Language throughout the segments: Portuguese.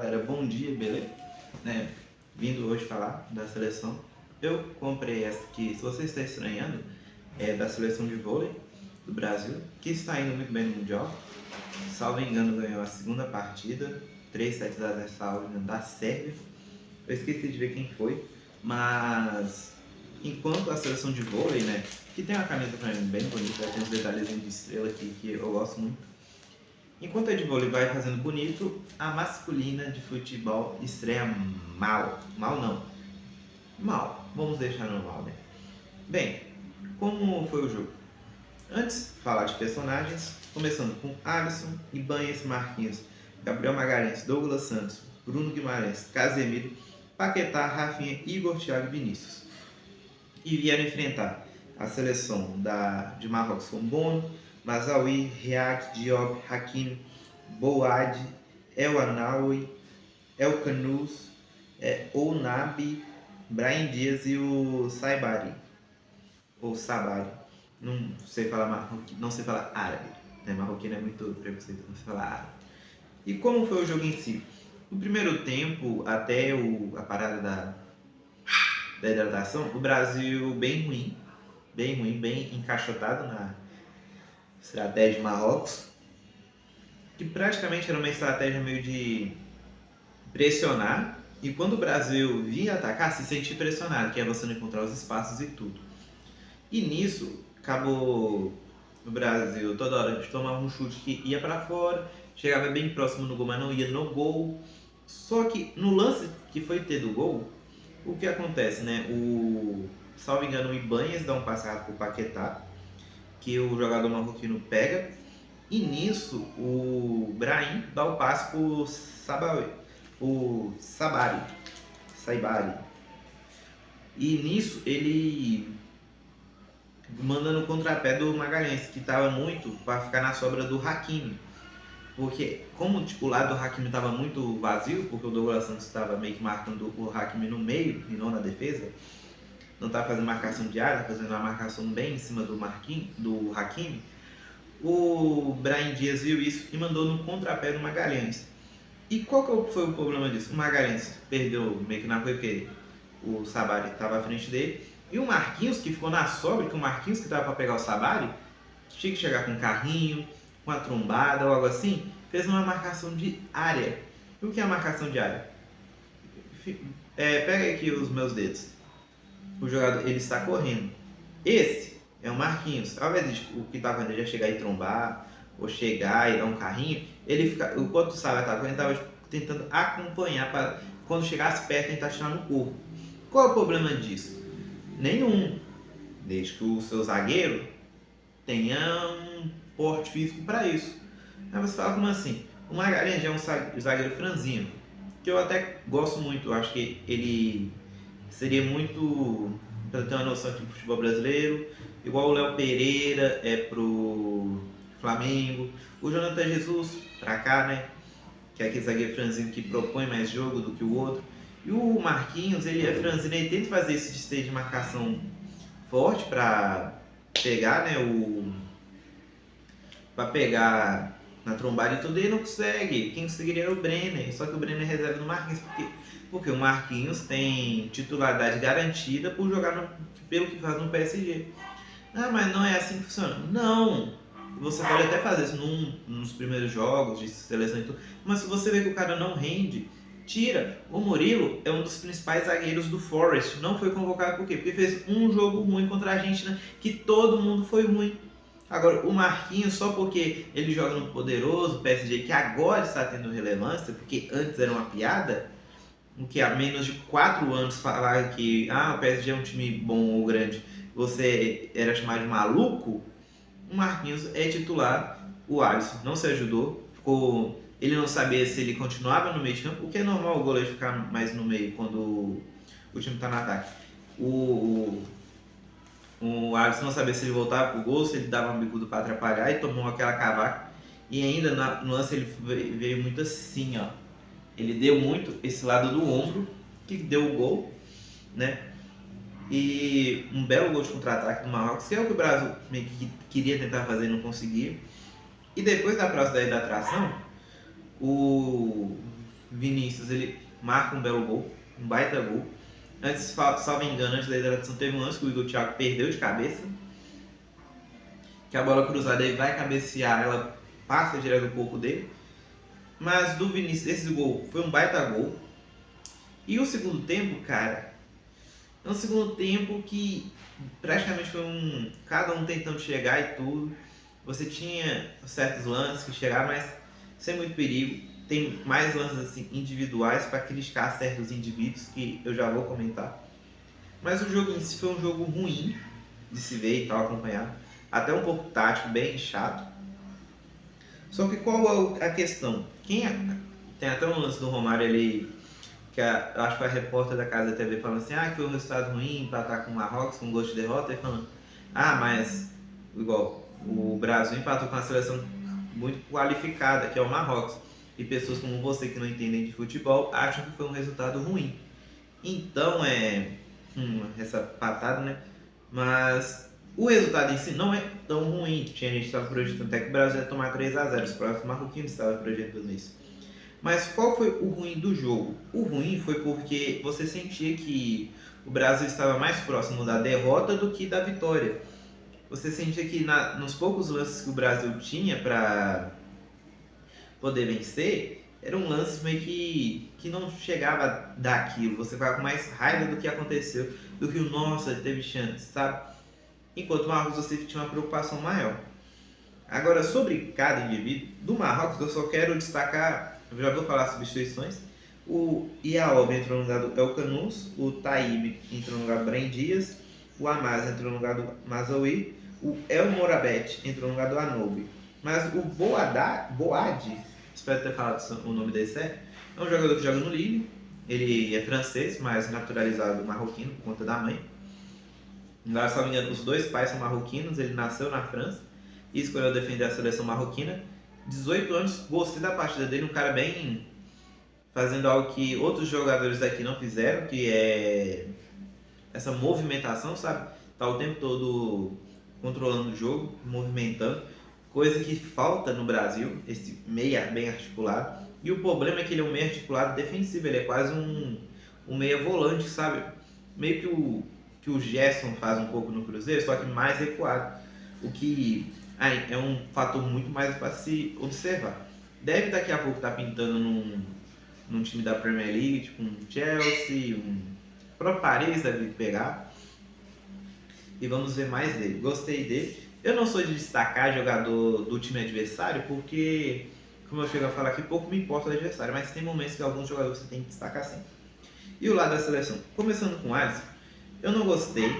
galera, bom dia, beleza? Vindo hoje falar da seleção. Eu comprei essa aqui, se você está estranhando, é da seleção de vôlei do Brasil, que está indo muito bem no Mundial. Salvo engano, ganhou a segunda partida, 3-7-0, salvo engano, da Sérvia. Eu esqueci de ver quem foi, mas enquanto a seleção de vôlei, que tem uma camisa pra mim bem bonita, tem uns detalhezinhos de estrela aqui que eu gosto muito. Enquanto a de vôlei vai fazendo bonito, a masculina de futebol estreia mal. Mal não. Mal. Vamos deixar no mal, né? Bem, como foi o jogo? Antes, falar de personagens, começando com Alisson, Ibanez, Marquinhos, Gabriel Magalhães, Douglas Santos, Bruno Guimarães, Casemiro, Paquetá, Rafinha, Igor, Thiago e Vinícius. E vieram enfrentar a seleção de Marrocos com Bono, Mazaoui, Riad, Diop, Hakimi, Boad, El Anaoui, El Kanous, Ounabi, Brahim Dias e o Saibari, ou Sabari. Não sei falar árabe, né? Marroquino é muito preconceito, não sei falar árabe. E como foi o jogo em si? No primeiro tempo, até a parada da hidratação, o Brasil bem ruim, bem encaixotado na estratégia de Marrocos, que praticamente era uma estratégia meio de pressionar, e quando o Brasil vinha atacar, se sentir pressionado, que é você não encontrar os espaços e tudo. E nisso, acabou o Brasil toda hora de tomar um chute que ia para fora, chegava bem próximo no gol, mas não ia no gol. Só que no lance que foi ter do gol, o que acontece, né? Salvo engano, o Ibanez dá um passe rápido pro Paquetá, que o jogador marroquino pega, e nisso o Brahim dá o passe pro Saibari. E nisso ele manda no contrapé do Magalhães, que estava muito para ficar na sobra do Hakimi. Porque como o lado do Hakimi estava muito vazio, porque o Douglas Santos estava meio que marcando o Hakimi no meio e não na defesa, não estava fazendo marcação de área, fazendo uma marcação bem em cima do Hakimi, o Brahim Dias viu isso e mandou no contrapé do Magalhães. E qual que foi o problema disso? O Magalhães perdeu meio que na coisa, porque o Sabari estava à frente dele, e o Marquinhos, que ficou na sobra, que o Marquinhos que estava para pegar o Sabari, tinha que chegar com um carrinho, com uma trombada ou algo assim, fez uma marcação de área. E o que é a marcação de área? Pega aqui os meus dedos. O jogador, ele está correndo. Esse é o Marquinhos. Ao invés de o que está fazendo já chegar e trombar, ou chegar e dar um carrinho, ele fica, enquanto o Sabari estava correndo, ele estava tentando acompanhar para quando chegasse perto tentar tirar no corpo. Qual é o problema disso? Nenhum. Desde que o seu zagueiro tenha um porte físico para isso. Aí você fala, como assim? O Magalhães é um zagueiro franzino, que eu até gosto muito. Eu acho que ele seria muito, para ter uma noção aqui do futebol brasileiro, igual o Léo Pereira é pro Flamengo, o Jonathan Jesus pra cá, né? Que é aquele zagueiro franzino que propõe mais jogo do que o outro. E o Marquinhos, ele é franzino, ele tenta fazer esse desteio de marcação forte para pegar, né, para pegar na trombada e tudo, e não consegue. Quem conseguiria era o Brenner, só que o Brenner reserva no Marquinhos, porque o Marquinhos tem titularidade garantida por jogar pelo que faz no PSG. Ah, mas não é assim que funciona. Não! Você pode até fazer isso nos primeiros jogos de seleção e tudo, mas se você vê que o cara não rende, tira. O Murilo é um dos principais zagueiros do Forest. Não foi convocado por quê? Porque fez um jogo ruim contra a Argentina, que todo mundo foi ruim. Agora, o Marquinhos, só porque ele joga no poderoso PSG, que agora está tendo relevância, porque antes era uma piada, o que há menos de 4 anos falar que o PSG é um time bom ou grande, você era chamado de maluco. O Marquinhos é titular, o Alisson não se ajudou, ele não sabia se ele continuava no meio de campo, o que é normal o goleiro ficar mais no meio quando o time está no ataque. O Alisson não sabia se ele voltava pro gol, se ele dava um bicudo para atrapalhar, e tomou aquela cavaca. E ainda no lance ele veio muito assim, ó. Ele deu muito esse lado do ombro, que deu o gol, né? E um belo gol de contra-ataque do Marrocos, que é o que o Brasil meio que queria tentar fazer e não conseguia. E depois da próxima da atração, Vinícius, ele marca um belo gol, um baita gol. Antes, salvo engano, antes da hidratação, teve um lance que o Igor Thiago perdeu de cabeça, que a bola cruzada ele vai cabecear, ela passa direto do corpo dele. Mas do Vinícius, esse gol foi um baita gol. E o segundo tempo, cara, é um segundo tempo que praticamente foi cada um tentando chegar e tudo. Você tinha certos lances que chegaram, mas sem muito perigo. Tem mais lances assim, individuais para criticar certos indivíduos que eu já vou comentar. Mas o jogo em si foi um jogo ruim de se ver e tal, acompanhar. Até um pouco tático, bem chato. Só que qual é a questão? Tem até um lance do Romário ali, que eu acho que foi a repórter da Casa da TV falando assim, que foi um resultado ruim, empatar com o Marrocos, com gosto de derrota, e falando, mas igual, o Brasil empatou com uma seleção muito qualificada, que é o Marrocos. E pessoas como você que não entendem de futebol acham que foi um resultado ruim. Então essa patada, né? Mas o resultado em si não é tão ruim. Tinha gente que estava projetando até que o Brasil ia tomar 3-0. Os próprios marroquinos estavam projetando isso. Mas qual foi o ruim do jogo? O ruim foi porque você sentia que o Brasil estava mais próximo da derrota do que da vitória. Você sentia que nos poucos lances que o Brasil tinha para poder vencer, eram lances meio que não chegava daquilo. Você vai com mais raiva do que aconteceu, do que o nossa, teve chance, sabe? Enquanto o Marrocos você tinha uma preocupação maior. Agora, sobre cada indivíduo, do Marrocos eu só quero destacar, eu já vou falar as substituições. O Iaob entrou no lugar do El Canous, o Taib entrou no lugar do Brahim Dias, o Amaz entrou no lugar do Mazoui, o El Morabet entrou no lugar do Anobi. Mas o Boad, espero ter falado o nome dele certo, é um jogador que joga no Lille. Ele é francês, mas naturalizado marroquino por conta da mãe. Agora, se não me engano, os dois pais são marroquinos, ele nasceu na França e escolheu defender a seleção marroquina. 18 anos, gostei da partida dele, um cara bem fazendo algo que outros jogadores daqui não fizeram, que é essa movimentação, sabe? Tá o tempo todo controlando o jogo, movimentando, coisa que falta no Brasil, esse meia bem articulado. E o problema é que ele é um meia articulado defensivo, ele é quase um meia volante, sabe? Meio que o Gerson faz um pouco no Cruzeiro, só que mais recuado. O que é um fator muito mais para se observar. Deve daqui a pouco estar pintando num time da Premier League, tipo um Chelsea, um próprio Paris deve pegar. E vamos ver mais dele. Gostei dele. Eu não sou de destacar jogador do time adversário, porque, como eu chego a falar aqui, pouco me importa o adversário, mas tem momentos que alguns jogadores você tem que destacar sim. E o lado da seleção? Começando com o Alisson, eu não gostei.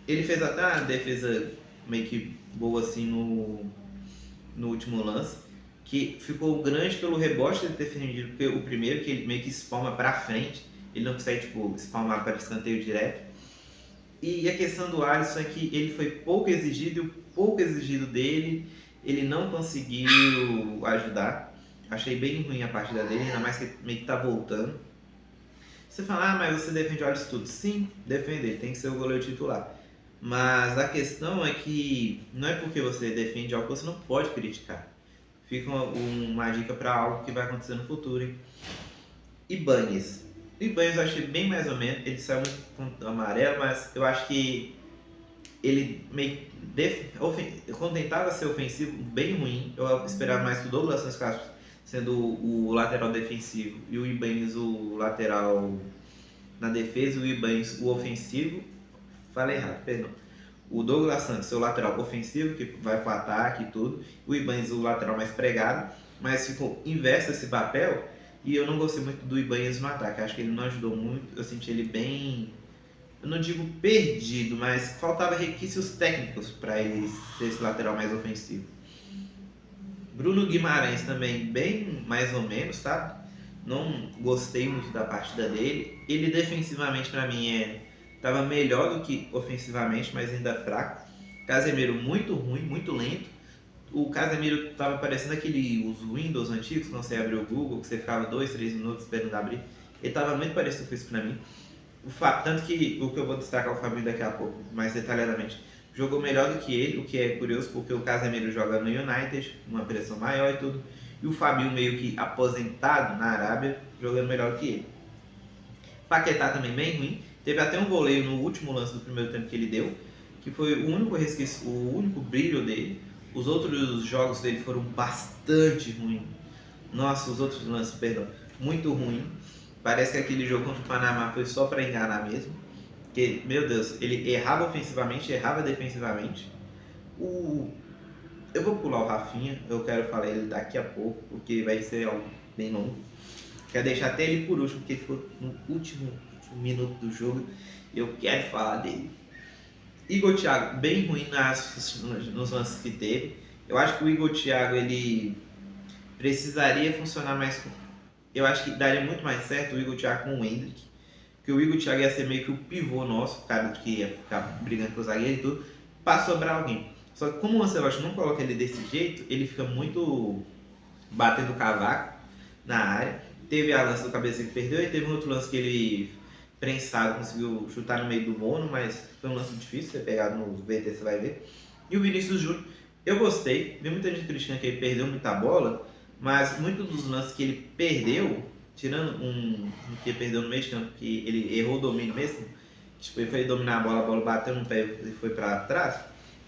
Ele fez até uma defesa meio que boa assim no último lance, que ficou grande pelo rebote de ter defendido, porque o primeiro que ele meio que espalma para frente, ele não consegue espalmar para escanteio direto. E a questão do Alisson é que ele foi pouco exigido, e o pouco exigido dele, ele não conseguiu ajudar. Achei bem ruim a partida dele, ainda mais que meio que tá voltando. Você fala, mas você defende o Alisson tudo. Sim, defender, tem que ser o goleiro titular. Mas a questão é que não é porque você defende algo que você não pode criticar. Fica uma dica para algo que vai acontecer no futuro, hein? Ibañez eu achei bem mais ou menos, ele saiu muito amarelo, mas eu acho que ele meio quando tentava ser ofensivo, bem ruim. Eu esperava mais que o Douglas Santos sendo o lateral defensivo e o Ibañez o lateral na defesa, o Ibañez o ofensivo. Falei errado, perdão. O Douglas Santos, seu lateral ofensivo, que vai para o ataque e tudo. O Ibañez o lateral mais pregado, mas ficou inverso esse papel. E eu não gostei muito do Ibañez no ataque. Acho que ele não ajudou muito. Eu senti ele bem, eu não digo perdido, mas faltava requisitos técnicos para ele ser esse lateral mais ofensivo. Bruno Guimarães também bem mais ou menos, sabe? Não gostei muito da partida dele. Ele defensivamente para mim estava melhor do que ofensivamente, mas ainda fraco. Casemiro muito ruim, muito lento. O Casemiro estava parecendo os Windows antigos, quando você abriu o Google, que você ficava 2, 3 minutos esperando abrir. Ele estava muito parecido com isso para mim. Tanto que o que eu vou destacar é o Fabinho daqui a pouco, mais detalhadamente. Jogou melhor do que ele, o que é curioso, porque o Casemiro joga no United, uma pressão maior e tudo. e o Fabinho meio que aposentado na Arábia, jogando melhor que ele. Paquetá também bem ruim, teve até um voleio no último lance do primeiro tempo que ele deu, que foi o único resquício, o único brilho dele. Os outros jogos dele foram bastante ruins. Nossa, os outros lances, perdão, muito ruim. Parece que aquele jogo contra o Panamá foi só para enganar mesmo. Porque, meu Deus, ele errava ofensivamente, errava defensivamente. Eu vou pular o Rafinha, eu quero falar ele daqui a pouco, porque vai ser algo bem longo. Quero deixar até ele por último, porque ele ficou no último minuto do jogo. E eu quero falar dele. Igor Thiago, bem ruim nos lances que teve. Eu acho que o Igor Thiago, ele precisaria funcionar mais. Eu acho que daria muito mais certo o Igor Thiago com o Endrick. Porque o Igor Thiago ia ser meio que o pivô nosso, o cara que ia ficar brigando com o zagueiro e tudo, para sobrar alguém. Só que como o Ancelotti não coloca ele desse jeito, ele fica muito batendo cavaco na área. Teve a lance do cabeça que perdeu e teve um outro lance que ele, prensado, conseguiu chutar no meio do mono, mas foi um lance difícil, você pegado no VT você vai ver. E o Vinícius Júnior, eu gostei, vi muita gente criticando que ele perdeu muita bola, mas muitos dos lances que ele perdeu, tirando um que perdeu no meio de campo, que ele errou o domínio mesmo, tipo, ele foi dominar a bola bateu no pé e foi para trás.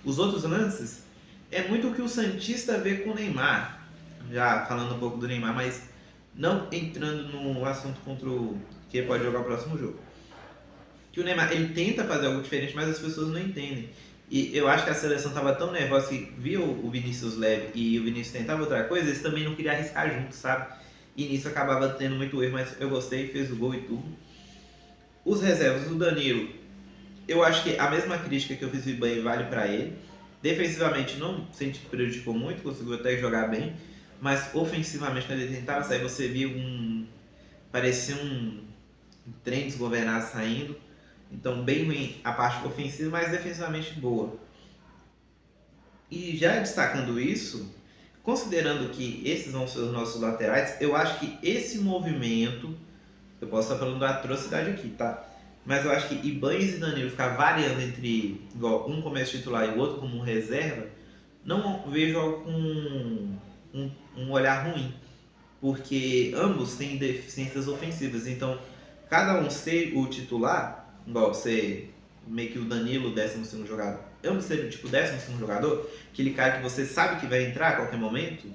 Os outros lances é muito o que o Santista vê com o Neymar, já falando um pouco do Neymar, mas não entrando no assunto contra o que ele pode jogar o próximo jogo. Que o Neymar, ele tenta fazer algo diferente, mas as pessoas não entendem. E eu acho que a seleção estava tão nervosa que viu o Vinícius leve e o Vinícius tentava outra coisa, eles também não queriam arriscar junto, sabe? E nisso acabava tendo muito erro, mas eu gostei, fez o gol e tudo. Os reservas do Danilo, eu acho que a mesma crítica que eu fiz do Ibanha vale para ele. Defensivamente não senti que prejudicou muito, conseguiu até jogar bem, mas ofensivamente quando ele tentava sair, você via parecia um trem desgovernado saindo. Então bem ruim a parte ofensiva, mas defensivamente boa. E já destacando isso, considerando que esses vão ser os nossos laterais, eu acho que esse movimento, eu posso estar falando da atrocidade aqui, tá? Mas eu acho que Ibanez e Danilo ficar variando entre, igual um começa titular e o outro como reserva, não vejo algo com um olhar ruim. Porque ambos têm deficiências ofensivas, então cada um ser o titular, igual ser meio que o Danilo, o 12º jogador, ambos serem tipo o 12º jogador, aquele cara que você sabe que vai entrar a qualquer momento,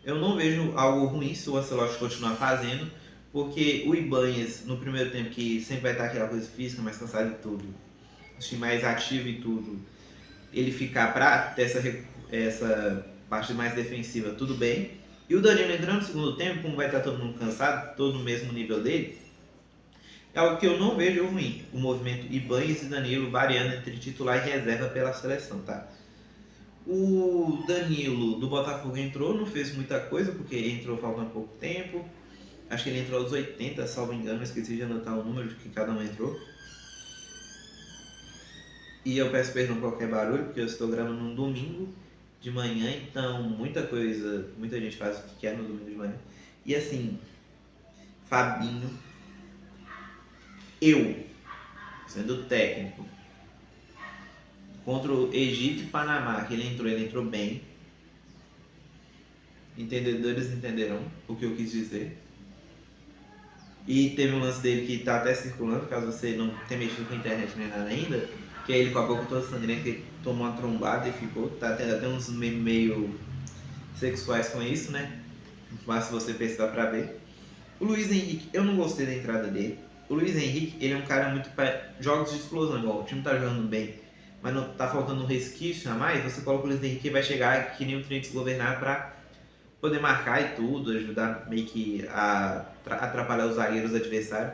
eu não vejo algo ruim se o Ancelotti continuar fazendo, porque o Ibanez, no primeiro tempo, que sempre vai estar aquela coisa física, mais cansado e tudo, assim, mais ativo e tudo, ele ficar pra ter essa parte mais defensiva, tudo bem. E o Danilo entrando no segundo tempo, como vai estar todo mundo cansado, todo no mesmo nível dele, é algo que eu não vejo ruim. O movimento Ibanez e Danilo variando entre titular e reserva pela seleção, tá? O Danilo do Botafogo entrou, não fez muita coisa, porque entrou faltando pouco tempo. Acho que ele entrou aos 80, salvo engano, esqueci de anotar o número de que cada um entrou. E eu peço perdão por qualquer barulho, porque eu estou gravando num domingo de manhã, então muita gente faz o que quer no domingo de manhã. E assim, Fabinho, eu, sendo técnico, contra o Egito e Panamá, que ele entrou bem. Entendedores entenderão o que eu quis dizer. E teve um lance dele que tá até circulando, caso você não tenha mexido com a internet nem nada ainda, que é ele com a boca toda sangrenta, que tomou uma trombada e ficou. Tá tendo até uns meio sexuais com isso, né? Mas se você pensar pra ver. O Luiz Henrique, eu não gostei da entrada dele. O Luiz Henrique, ele é um cara muito para jogos de explosão, igual o time tá jogando bem, mas não tá faltando um resquício a mais, você coloca o Luiz Henrique e vai chegar que nem um trem desgovernado pra poder marcar e tudo, ajudar meio que a atrapalhar os zagueiros adversários.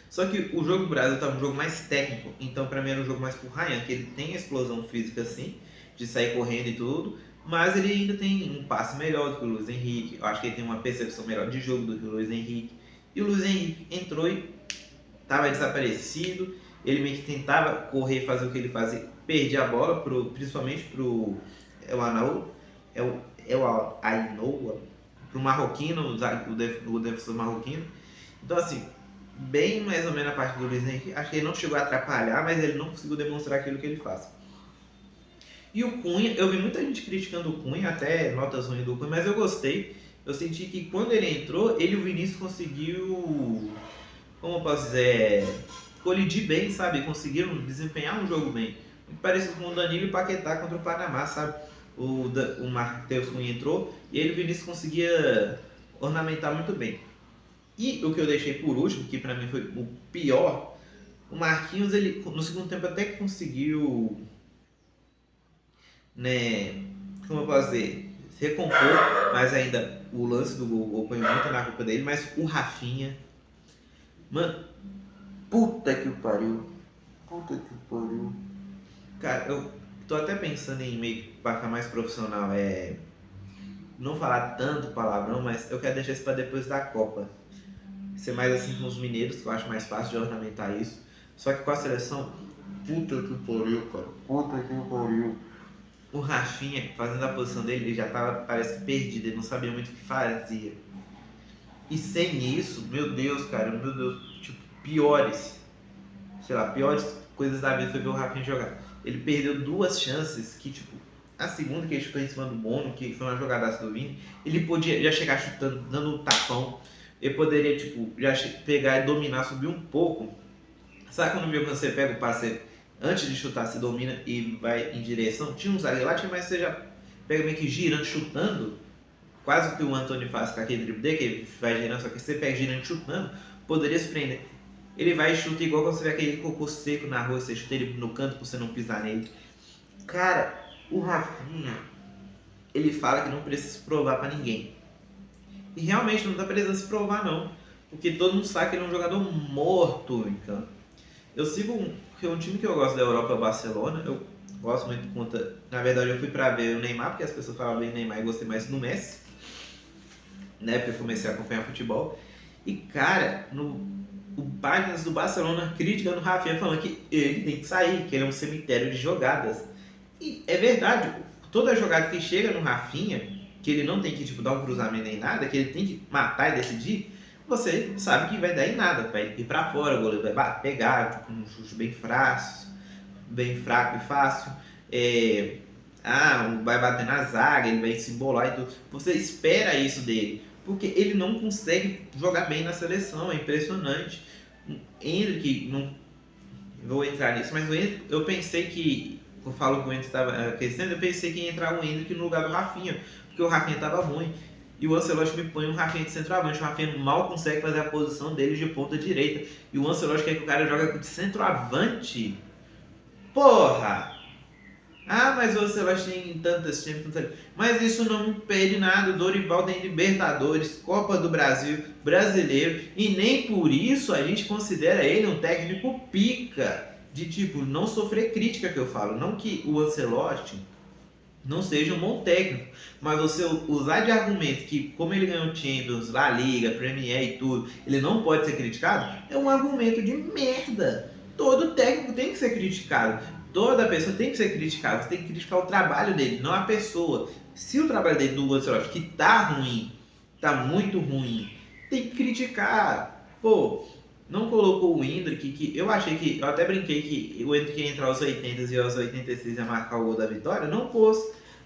Só que o jogo do Brasil estava um jogo mais técnico, então para mim era um jogo mais pro Ryan, que ele tem a explosão física assim, de sair correndo e tudo, mas ele ainda tem um passe melhor do que o Luiz Henrique, eu acho que ele tem uma percepção melhor de jogo do que o Luiz Henrique, e o Luiz Henrique entrou e estava desaparecido, ele meio que tentava correr, fazer o que ele fazia, perdia a bola, principalmente pro Ainoa, pro marroquino, o defensor marroquino. Então assim, bem mais ou menos a parte do Luiz Henrique, acho que ele não chegou a atrapalhar, mas ele não conseguiu demonstrar aquilo que ele faz. E o Cunha, eu vi muita gente criticando o Cunha, até notas ruins do Cunha, mas eu gostei. Eu senti que quando ele entrou, ele e o Vinícius conseguiu, como eu posso dizer, colidir bem, sabe? Conseguiram desempenhar um jogo bem. Muito parecido com o Danilo e o Paquetá contra o Panamá, sabe? O Matheus Cunha entrou e ele e o Vinícius conseguia ornamentar muito bem. E o que eu deixei por último, que pra mim foi o pior, o Marquinhos, ele no segundo tempo até que conseguiu, né, como eu posso dizer, se recompor, mas ainda o lance do gol põe muito na culpa dele, mas o Rafinha, mano, puta que pariu, puta que pariu. Cara, eu tô até pensando em meio que pra ficar mais profissional, não falar tanto palavrão, mas eu quero deixar isso pra depois da Copa. Ser mais assim com os mineiros, que eu acho mais fácil de ornamentar isso. Só que com a seleção, puta que pariu, cara. Puta que pariu. O Rafinha, fazendo a posição dele, ele já tava, parece que perdido, ele não sabia muito o que fazia. E sem isso, meu Deus, cara, meu Deus, tipo, piores coisas da vida foi ver o Rafinha jogar. Ele perdeu 2 chances que, tipo, a segunda que ele chutou em cima do Bono, que foi uma jogadaça do Vini, ele podia já chegar chutando, dando um tapão. Ele poderia, tipo, já pegar e dominar, subir um pouco. Sabe quando você pega o passe antes de chutar, você domina e vai em direção? Tinha um zagueiro lá, mas você já pega meio que girando, chutando. Quase o que o Antônio faz com aquele drible dele, que ele vai girando, só que você pega girando, chutando, poderia se prender. Ele vai e chuta igual quando você vê aquele cocô seco na rua, você chuta ele no canto pra você não pisar nele. Cara, o Rafinha, ele fala que não precisa se provar pra ninguém. E realmente não tá precisando se provar não. Porque todo mundo sabe que ele é um jogador morto em campo. Eu sigo um time que eu gosto da Europa, é o Barcelona. Eu gosto muito por conta... Na verdade eu fui pra ver o Neymar, porque as pessoas falavam bem do Neymar e gostei mais do Messi. Né, porque eu comecei a acompanhar futebol. E cara, páginas do Barcelona criticando o Rafinha, falando que ele tem que sair, que ele é um cemitério de jogadas. E é verdade, toda jogada que chega no Rafinha, que ele não tem que tipo, dar um cruzamento nem nada, que ele tem que matar e decidir, você sabe que vai dar em nada, vai ir pra fora, o goleiro vai pegar, tipo, um chute bem fraco e fácil. Vai bater na zaga, ele vai se embolar e tudo. Você espera isso dele, porque ele não consegue jogar bem na seleção, é impressionante. Endrick, não vou entrar nisso, mas o Endrick, eu pensei que, eu falo que o Endrick estava crescendo, eu pensei que ia entrar o Endrick no lugar do Rafinha, porque o Rafinha estava ruim. E o Ancelotti me põe um Rafinha de centroavante. O Rafinha mal consegue fazer a posição dele de ponta direita. E o Ancelotti quer que o cara jogue de centroavante. Porra! Mas o Ancelotti tem tantas Champions. Mas isso não impede nada. O Dorival tem Libertadores, Copa do Brasil, Brasileiro. E nem por isso a gente considera ele um técnico pica. De tipo, não sofrer crítica que eu falo. Não que o Ancelotti não seja um bom técnico, mas você usar de argumento que como ele ganhou Champions, La Liga, Premier e tudo, ele não pode ser criticado, é um argumento de merda. Todo técnico tem que ser criticado, toda pessoa tem que ser criticada, você tem que criticar o trabalho dele, não a pessoa. Se o trabalho dele do Ancelotti que tá ruim, tá muito ruim, tem que criticar. Pô, não colocou o Endrick, que eu achei que, eu até brinquei que o Endrick ia entrar aos 80 e aos 86 ia marcar o gol da vitória, não pôs.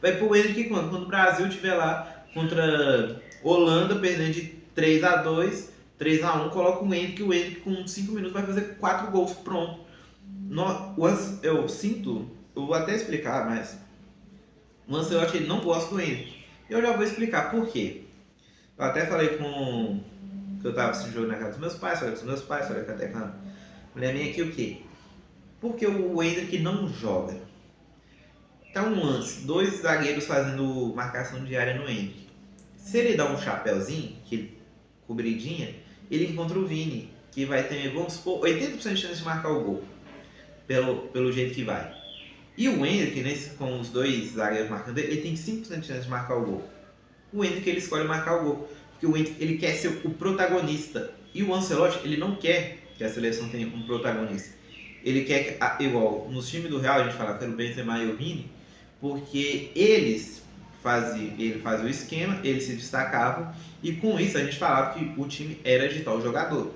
Vai pro Endrick quando? Quando o Brasil estiver lá contra Holanda, perdendo de 3-2, 3-1, coloca o Endrick com 5 minutos vai fazer 4 gols, pronto. Eu vou até explicar, mas o Ancelotti ele não gosta do Endrick. Eu já vou explicar por quê. Eu até falei que eu tava assistindo jogo na casa dos meus pais, falei até com a mulher minha aqui, o quê? Porque o Endrick não joga. Tá um lance, 2 zagueiros fazendo marcação diária no Endrick. Se ele dá um chapéuzinho, cobridinha, ele encontra o Vini, que vai ter, vamos supor, 80% de chance de marcar o gol, pelo jeito que vai. E o Endrick, com os 2 zagueiros marcando ele tem 5% de chance de marcar o gol. O Endrick ele escolhe marcar o gol, porque o Endrick ele quer ser o protagonista. E o Ancelotti ele não quer que a seleção tenha um protagonista. Ele quer que, igual nos times do Real, a gente fala que era o Benzema e o Vini, porque ele fazia o esquema, eles se destacavam, e com isso a gente falava que o time era de tal jogador.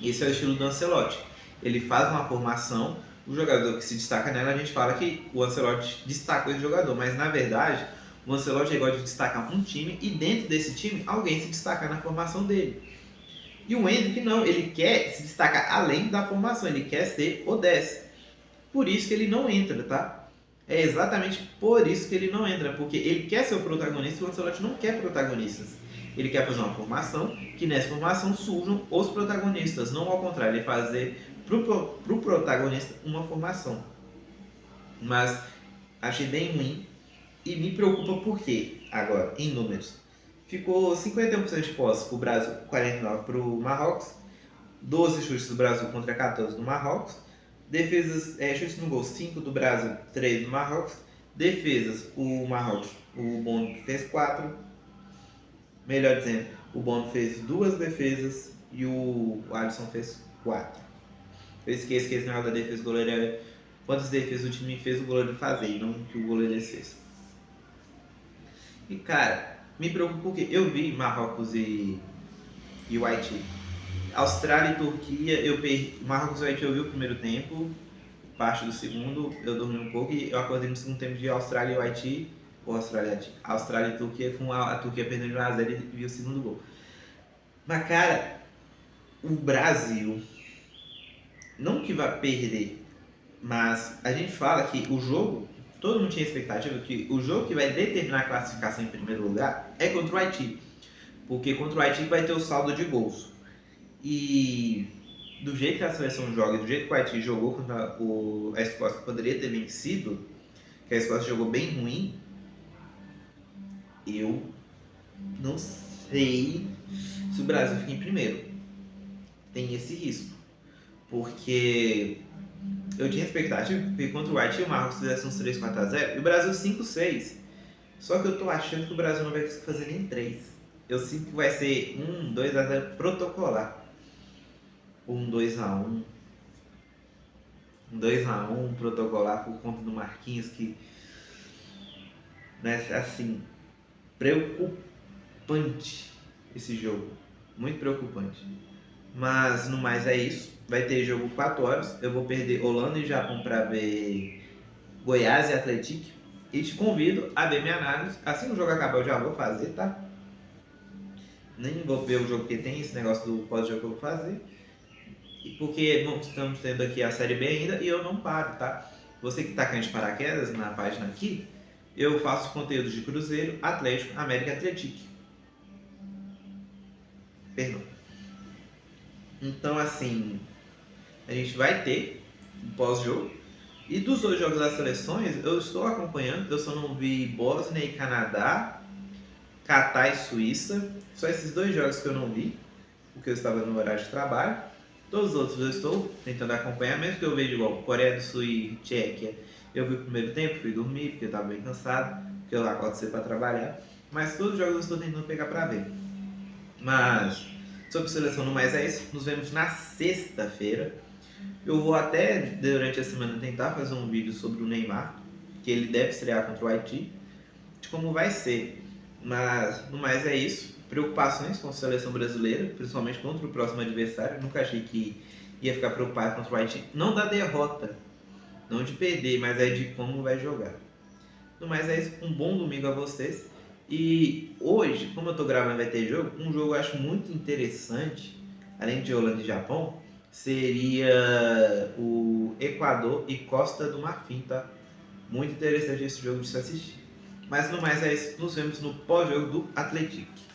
Esse é o estilo do Ancelotti. Ele faz uma formação o jogador que se destaca nela, a gente fala que o Ancelotti destacou esse jogador, mas na verdade o Ancelotti gosta de destacar um time e dentro desse time alguém se destacar na formação dele. E o Endrick não, ele quer se destacar além da formação, ele quer ser o 10. Por isso que ele não entra, tá? É exatamente por isso que ele não entra, porque ele quer ser o protagonista e o Ancelotti não quer protagonistas. Ele quer fazer uma formação, que nessa formação surjam os protagonistas, não ao contrário, ele fazer pro protagonista uma formação. Mas achei bem ruim e me preocupa porque, agora, em números, ficou 51% de posse para o Brasil, 49% para o Marrocos, 12 chutes do Brasil contra 14 do Marrocos, defesas, chutes no gol, 5 do Brasil, 3 do Marrocos, defesas, o Marrocos, o Bono fez 4, melhor dizendo, o Bono fez 2 defesas e o Alisson fez 4. Eu esqueço que esse negócio da defesa do goleiro é quantas defesas o time fez o goleiro fazer e não o que o goleiro fez. E cara, me preocupa porque eu vi Marrocos e o Haiti. Austrália e Turquia, Marrocos e Haiti eu vi o primeiro tempo, parte do segundo, eu dormi um pouco e eu acordei no segundo tempo de Austrália e o Haiti, ou Austrália e Turquia, com a Turquia perdendo de 1-0 e vi o segundo gol. Mas cara, o Brasil, não que vai perder, mas a gente fala que o jogo, todo mundo tinha expectativa que o jogo que vai determinar a classificação em primeiro lugar é contra o Haiti. Porque contra o Haiti vai ter o saldo de gols. E do jeito que a seleção joga, do jeito que o Haiti jogou contra a Escócia, poderia ter vencido, que a Escócia jogou bem ruim, eu não sei se o Brasil fica em primeiro. Tem esse risco. Porque eu tinha expectativa que contra o Haiti o Marrocos fizesse uns 3-4-0 e o Brasil 5-6. Só que eu tô achando que o Brasil não vai fazer nem 3. Eu sinto que vai ser 2-0 protocolar. 2-1. 2-1 protocolar por conta do Marquinhos, que, né, assim, preocupante esse jogo. Muito preocupante. Mas no mais é isso. Vai ter jogo 4 horas. Eu vou perder Holanda e Japão para ver Goiás e Atlético. E te convido a ver minha análise. Assim que o jogo acabar eu já vou fazer, tá? Nem vou ver o jogo porque tem esse negócio do pós-jogo que eu vou fazer. Porque não estamos tendo aqui a Série B ainda e eu não paro, tá? Você que tá caindo de paraquedas na página aqui, eu faço conteúdo de Cruzeiro, Atlético, América e Atlético. Perdão. Então, assim, a gente vai ter um pós-jogo. E dos 2 jogos das seleções, eu estou acompanhando. Eu só não vi Bósnia e Canadá, Catar e Suíça. Só esses 2 jogos que eu não vi, porque eu estava no horário de trabalho. Todos os outros eu estou tentando acompanhar, mesmo que eu veja igual Coreia do Sul e Tchequia. Eu vi o primeiro tempo, fui dormir, porque eu estava bem cansado, porque eu acordo cedo para trabalhar. Mas todos os jogos eu estou tentando pegar para ver. Mas sobre seleção no mais é isso. Nos vemos na sexta-feira. Eu vou até durante a semana tentar fazer um vídeo sobre o Neymar, que ele deve estrear contra o Haiti, de como vai ser. Mas no mais é isso. Preocupações com a seleção brasileira, principalmente contra o próximo adversário. Nunca achei que ia ficar preocupado contra o Haiti. Não da derrota, não de perder, mas é de como vai jogar. No mais é isso. Um bom domingo a vocês. E hoje, como eu estou gravando, vai ter jogo. Um jogo que eu acho muito interessante, além de Holanda e Japão, seria o Equador e Costa do Marfim, tá? Muito interessante esse jogo de se assistir. Mas no mais é isso. Nos vemos no pós-jogo do Atlético.